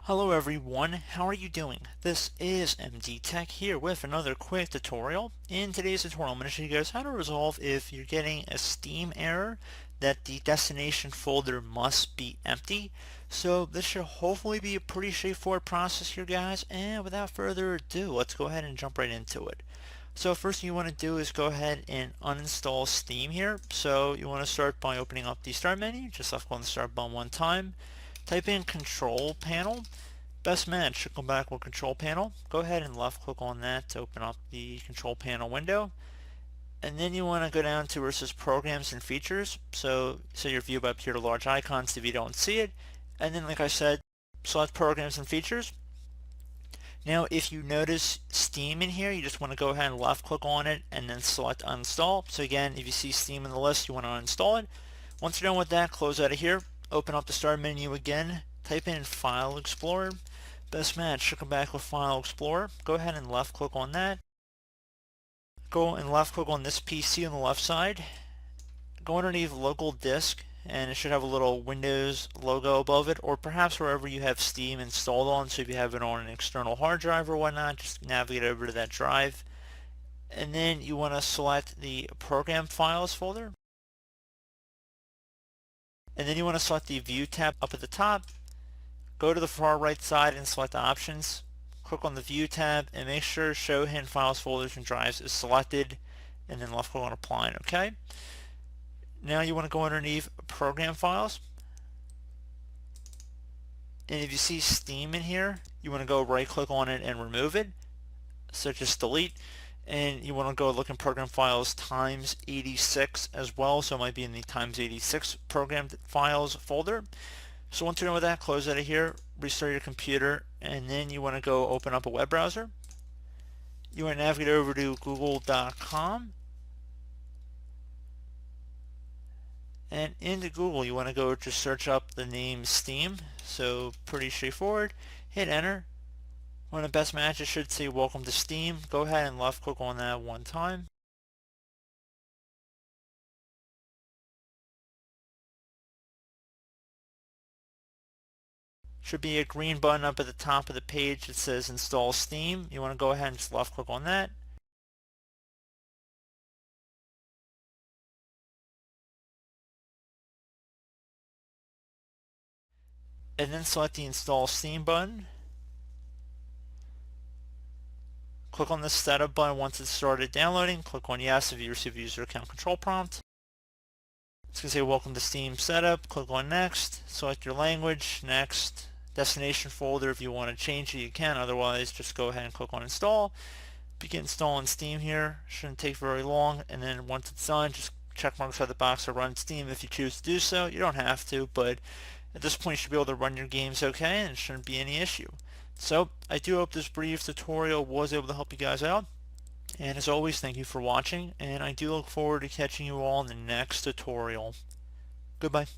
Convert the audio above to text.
Hello everyone, how are you doing? This is MD Tech here with another quick tutorial. In today's tutorial, I'm going to show you guys how to resolve if you're getting a Steam error that the destination folder must be empty. So this should hopefully be a pretty straightforward process here, guys, and without further ado, let's go ahead and jump right into it. So first thing you want to do is go ahead and uninstall Steam here. So you want to start by opening up the start menu, just left click on the start button one time. Type in control panel. Best match should come back with control panel. Go ahead and left click on that to open up the control panel window. And then you want to go down to where it says programs and features. So your view by appear to large icons if you don't see it. And then like I said, select programs and features. Now if you notice Steam in here, you just want to go ahead and left click on it and then select uninstall. So again, if you see Steam in the list, you want to uninstall it. Once you're done with that, close out of here, open up the start menu again, type in File Explorer. Best match should come back with File Explorer. Go ahead and left click on that. Go and left click on this PC on the left side. Go underneath local disk and it should have a little Windows logo above it, or perhaps wherever you have Steam installed on. So if you have it on an external hard drive or whatnot, just navigate over to that drive. And then you want to select the program files folder. And then you want to select the View tab up at the top. Go to the far right side and select Options. Click on the View tab and make sure Show Hidden Files, Folders, and Drives is selected, and then left click on Apply. Okay. Now you want to go underneath Program Files, and if you see Steam in here, you want to go right click on it and remove it. So just delete, and you want to go look in Program Files times 86 as well. So it might be in the times 86 Program Files folder. So once you're done with that, close out of here, restart your computer, and then you want to go open up a web browser. You want to navigate over to google.com, and into Google you want to go to search up the name Steam. So pretty straightforward. Hit enter. One of the best matches should say welcome to Steam. Go ahead and left click on that one time. Should be a green button up at the top of the page that says install Steam. You want to go ahead and just left click on that. And then select the install Steam button. Click on the setup button once it's started downloading. Click on yes if you receive a user account control prompt. It's going to say welcome to Steam setup. Click on next. Select your language. Next. Destination folder, if you want to change it you can, otherwise just go ahead and click on install. Begin installing Steam here. Shouldn't take very long, and then once it's done, just check mark beside the box to run Steam if you choose to do so. You don't have to, but at this point you should be able to run your games okay and it shouldn't be any issue. So I do hope this brief tutorial was able to help you guys out, and as always, thank you for watching, and I do look forward to catching you all in the next tutorial. Goodbye.